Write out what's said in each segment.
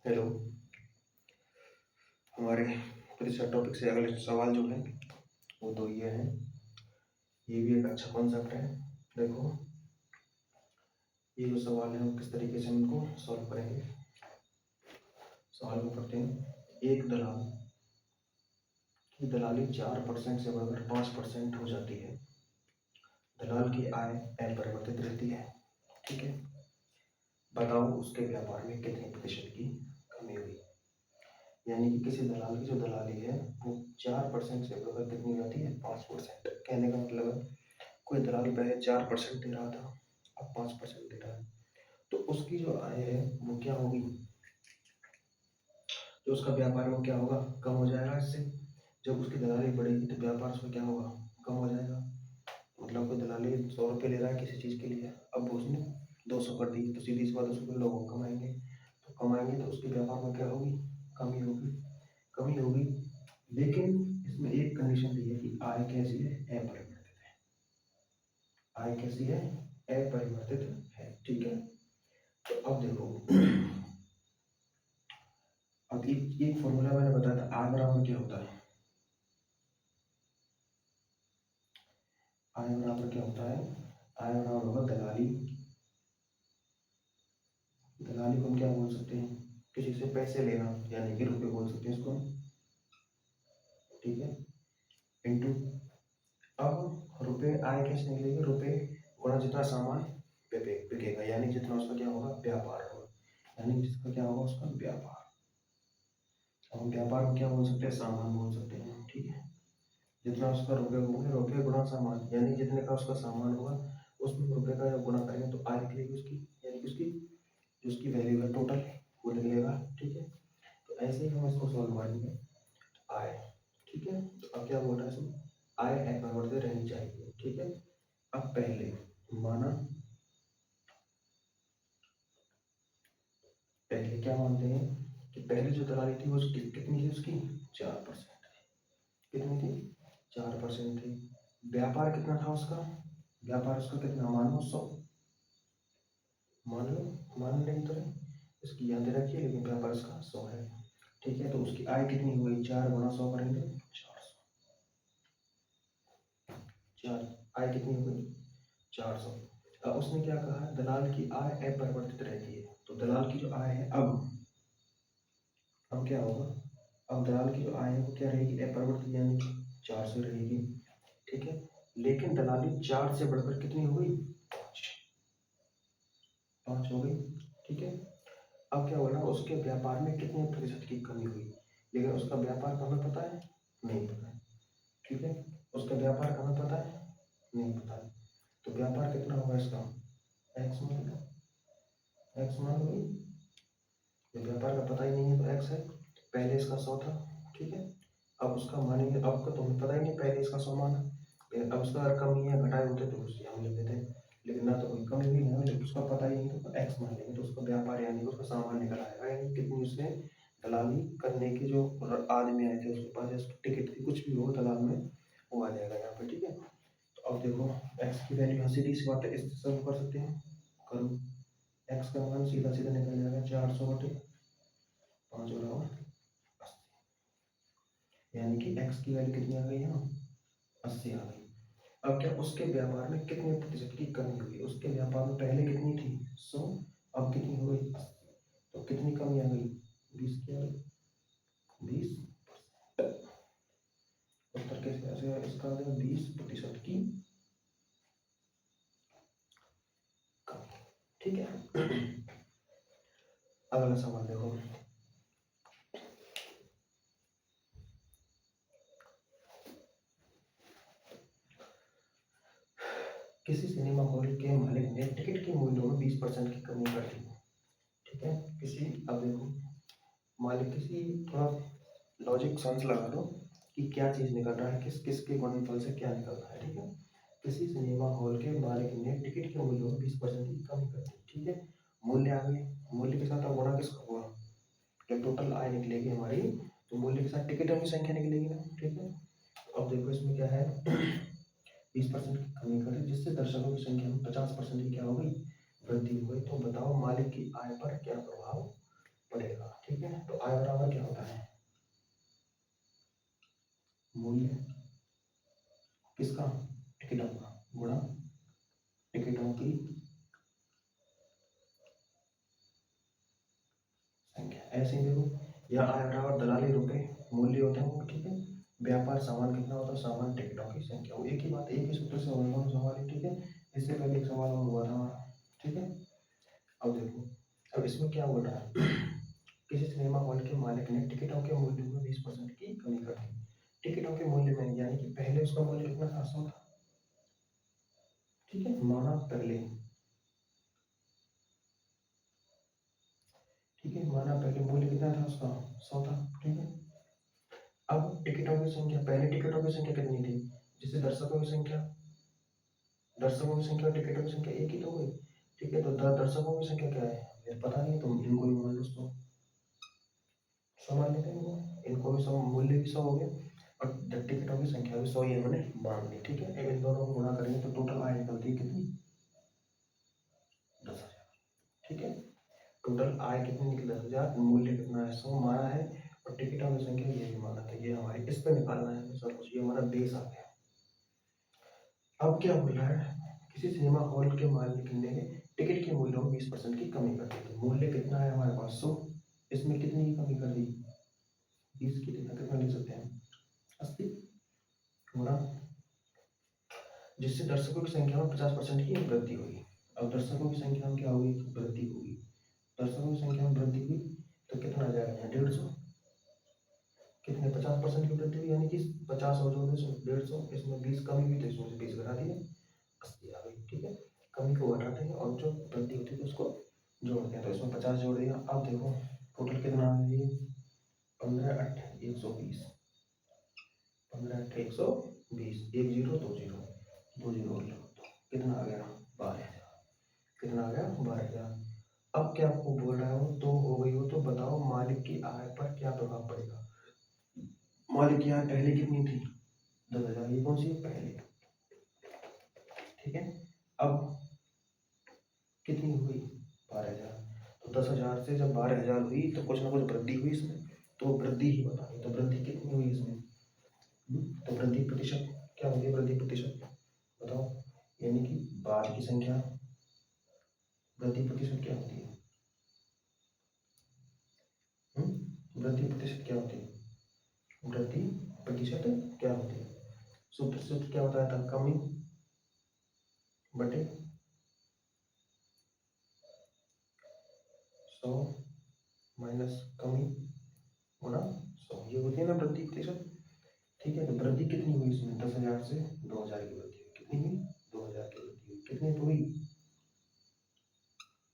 Hello. हमारे प्रतिशत topic से अगले सवाल जो है वो तो ये है। ये भी एक अच्छा कॉन्सेप्ट है। देखो, ये जो सवाल है वो किस तरीके से हम इनको सॉल्व करेंगे। सवाल को पढ़ते हैं। एक दलाल की दलाली 4% से बढ़कर 5% हो जाती है। दलाल की आय अपरिवर्तित रहती है। ठीक है, बताओ उसके व्यापार में कितने प्रतिशत की कमी हुई। यानी कि किसी दलाल की जो दलाली है वो 4% से बढ़कर कितनी हो जाती है, 5%। कहने का मतलब है कोई दलाल पहले 4% दे रहा था, अब 5% दे रहा है, तो उसकी जो आय है वो क्या होगी, तो उसका व्यापार में क्या होगा, कम हो जाएगा। इससे जब उसकी दलाली बढ़ेगी तो व्यापार उसमें क्या होगा, कम हो जाएगा। मतलब कोई दलाली 100 रुपये ले रहा है किसी चीज़ के लिए, अब उसने 200 कर दी, तो सीधी सी बात उसको लोग कमाएंगे, तो उसके व्यापार में क्या होगी, कमी होगी। कमी होगी, लेकिन इसमें एक कंडीशन दी है कि आय कैसी है, अपरिवर्तित है। आय कैसी है, अपरिवर्तित है। ठीक है, तो अब देखो, अब एक फॉर्मूला मैंने बताया था, आय बराबर क्या होता है। आय बराबर क्या होता है, आय बराबर होगा दलाली। दलाली को हम क्या बोल सकते हैं, किसी से पैसे लेना, यानी कि रुपए बोल सकते हैं इसको हम। ठीक है, इंटू, अब रुपए आय कैसे निकलेगी, रुपए गुणा जितना सामान बिकेगा, यानी जितना उसका क्या होगा, व्यापार होगा, यानी जिसका क्या होगा, उसका व्यापार। हम व्यापार को क्या बोल सकते हैं, सामान बोल सकते हैं। ठीक है, जितना उसका रुपये होंगे, रुपये गुणा सामान, यानी जितने का उसका सामान होगा उसमें रुपये का जब गुणा करेंगे तो आय निकलेगी उसकी, यानी कि उसकी जो उसकी वैल्यू है टोटल वो निकलेगा। ठीक है, तो ऐसे ही हम इसको सॉल्व करेंगे, आय। ठीक है, तो अब क्या बोल रहा है इसमें, आय अपरिवर्तित रहनी चाहिए। ठीक है, अब पहले माना, पहले क्या मानते हैं कि पहले जो दलाली थी वो कितनी थी उसकी, 4%। कितनी थी, 4% थी। व्यापार कितना था उसका, व्यापार उसका कितना, मान लो 100, मान लो, मान नहीं तो नहीं, इसकी याद रखिए, लेकिन व्यापार इसका 100 है। ठीक है, तो उसकी आय कितनी हुई, 4 गुणा 100 करेंगे 400। चार, आय कितनी हुई, 400। अब उसने क्या कहा, दलाल की आय अपरिवर्तित रहती है, तो दलाल की जो आय है अब क्या होगा, अब दलाल की जो आय है वो क्या रहेगी, अपरिवर्तित, यानी 400 रहेगी। ठीक है, लेकिन दलाली 4 से बढ़कर कितनी हो गई, 5 हो गई। ठीक है, अब क्या बोला, उसके व्यापार में कितने प्रतिशत की कमी हुई, लेकिन उसका व्यापार का हमें पता है, नहीं पता है। ठीक है, उसका व्यापार का हमें पता है, नहीं पता है, तो व्यापार कितना होगा इसका, एक्स मान लो, एक्स मान लो। जब व्यापार का पता ही नहीं है तो एक्स है, पहले इसका 100 था। ठीक है, अब उसका मानेंगे, अब का तो हमें पता ही नहीं, पहले इसका 100 माना, लेकिन अब उसका अगर कमी है, घटाए होते तो उससे हम लिख देते, लेकिन ना तो कोई कमी हुई है, लेकिन उसका पता ही नहीं, तो एक्स मान लेंगे, तो उसका व्यापार यानी कि उसका सामान निकल आएगा, यानी कितनी उसने दलाली करने के जो आदमी आए थे उसके पास, या टिकट थी, कुछ भी हो दलाल में, वो आ जाएगा यहाँ पे। ठीक है, तो अब देखो, एक्स की वैल्यू यहाँ सीधी सी बात है, इससे सॉल्व कर सकते हैं, करो। एक्स का मान सीधा सीधा निकल जाएगा, 400 बटे 5 बराबर 80, यानी कि एक्स की वैल्यू कितनी आ गई यहाँ, 80 आ गई। अब क्या, उसके व्यापार में कितने प्रतिशत की कमी हुई, उसके व्यापार में पहले कितनी थी, 100, अब कितनी हो गई, 80, तो कितनी कमी आ गई, 20 की आ गई, 20। उत्तर कैसे इसका आ गया, 20% की कमी। ठीक है, अगला सवाल देखो, किसी सिनेमा हॉल के मालिक ने टिकट के मूल्यों में 20% की कमी कर दी। ठीक है, किसी, अब देखो, मालिक, किसी थोड़ा लॉजिक सेंस लगा दो कि क्या चीज निकल रहा है, किस किस के गुणनफल से क्या निकल रहा है। ठीक है, किसी सिनेमा हॉल के मालिक ने टिकट के मूल्यों में 20% की कमी कर दी। ठीक है, मूल्य आ गए, मूल्य के साथ अब गुणा किसका हुआ, जब टोटल आय निकलेगी हमारी, तो मूल्य के साथ टिकटों की संख्या निकलेगी ना। ठीक है, अब देखो इसमें क्या है, 20% की कमी करें, जिससे दर्शकों की संख्या में 50% की क्या हो गई, वृद्धि हो गई। तो बताओ मालिक की आय पर क्या प्रभाव पड़ेगा। ठीक है, तो आय बराबर क्या होता है, मूल्य किसका, टिकटों का गुणा टिकटों की संख्या। ऐसे ही देखो, या आय बराबर दलाली रुपए मूल्य होते हैं वो। ठीक है, व्यापार सामान कितना होता है, सामान टिकटों की संख्या। वो एक ही बात, एक ही सूत्र से होने वाला सवाल है। ठीक है, इससे पहले एक सवाल और हुआ था हमारा। ठीक है, अब देखो, अब इसमें क्या बोल रहा है, किसी सिनेमा हॉल के मालिक ने टिकटों के मूल्य में 20% की कमी कर दी। टिकटों के मूल्य में, यानी कि पहले उसका मूल्य कितना था, 100 था। ठीक है, माना पहले, ठीक है, माना पहले मूल्य कितना था उसका, 100 था। ठीक है, अब टिकटों की संख्या, पहले टिकटों की संख्या कितनी थी, जिससे दर्शकों की संख्या, दर्शकों की संख्या और टिकटों की संख्या एक ही तो हुई। ठीक है, तो दर्शकों की संख्या क्या है, मुझे पता नहीं, तुम इनको भी मान लो, 100 मान लेते हैं इनको भी 100, मूल्य भी 100 हो गया और टिकटों की संख्या भी 100 ही इन्होंने मान ली। ठीक है, अब इन दोनों को गुणा करेंगे तो टोटल आय निकलती है कितनी, 10,000। ठीक है, टोटल आय कितनी निकली, 10,000, मूल्य कितना है, 100 माना है और टिकटों की संख्या ये भी माना था। ये हमारे इस पे निकालना है सब कुछ, ये हमारा बेस आ गया। अब क्या बोल रहा है, किसी सिनेमा हॉल के मालिक ने टिकट के मूल्यों में 20% की कमी कर दी। मूल्य कितना है हमारे पास, 100, इसमें कितनी की कमी कर दी, 20 की। कितना ले सकते हैं, 80 गुणा, जिससे दर्शकों की संख्या में 50% की वृद्धि हुई। अब दर्शकों की संख्या में क्या होगी, वृद्धि होगी। दर्शकों की संख्या में वृद्धि हुई तो कितना आ जाएगा, 150, कितने, 50% की वृद्धि हुई, यानी कि 50 और 150, इसमें 20 कमी हुई तो इसमें से 20 घटा दिए, 80 आ गई। ठीक है, कमी को घटाते हैं और जो वृद्धि होती है तो उसको जोड़ते हैं, तो इसमें 50 जोड़ दिया। अब देखो टोटल कितना आ गया, 15 8 120, 15 8 120, 1 0 2 0 2 0 कितना आ गया, 12,000। कितना आ गया, 12,000। अब क्या आपको बोल रहा है, वो तो हो गई हो, तो बताओ मालिक की आय पर क्या प्रभाव पड़ेगा। मालिक की आय पहले कितनी थी, 10,000, ये कौन सी है, पहले। ठीक है, अब कितनी हुई, 12,000। तो 10,000 से जब 12,000 हुई तो कुछ ना कुछ वृद्धि हुई इसमें, तो वृद्धि ही बतानी। तो वृद्धि कितनी हुई इसमें, तो वृद्धि प्रतिशत क्या होगी, वृद्धि प्रतिशत बताओ, यानी कि बार की संख्या, वृद्धि प्रतिशत क्या होती है, वृद्धि प्रतिशत क्या होती है, वृद्धि प्रतिशत क्या होती है, सूत्र क्या बताया था, कमी बटे 100 माइनस कमी गुणा 100, ये होती है ना वृद्धि प्रतिशत। ठीक है, तो वृद्धि कितनी हुई इसमें, 10,000 से 2,000 की वृद्धि हुई, कितनी हुई, 2,000 की वृद्धि हुई, कितनी तो हुई,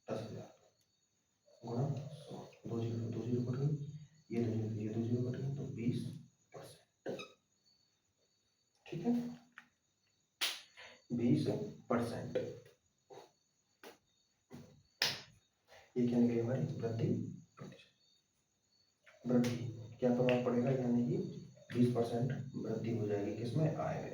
10,000 गुणा 100, 2 0 2 0 कट गई, ये 2 0 ये 2 0 कट गई, तो 20%। ठीक है, 20%, ये क्या निकली हमारी वृद्धि प्रतिशत। वृद्धि क्या प्रभाव पड़ेगा, यानी कि 20% वृद्धि हो जाएगी किसमें, आय में।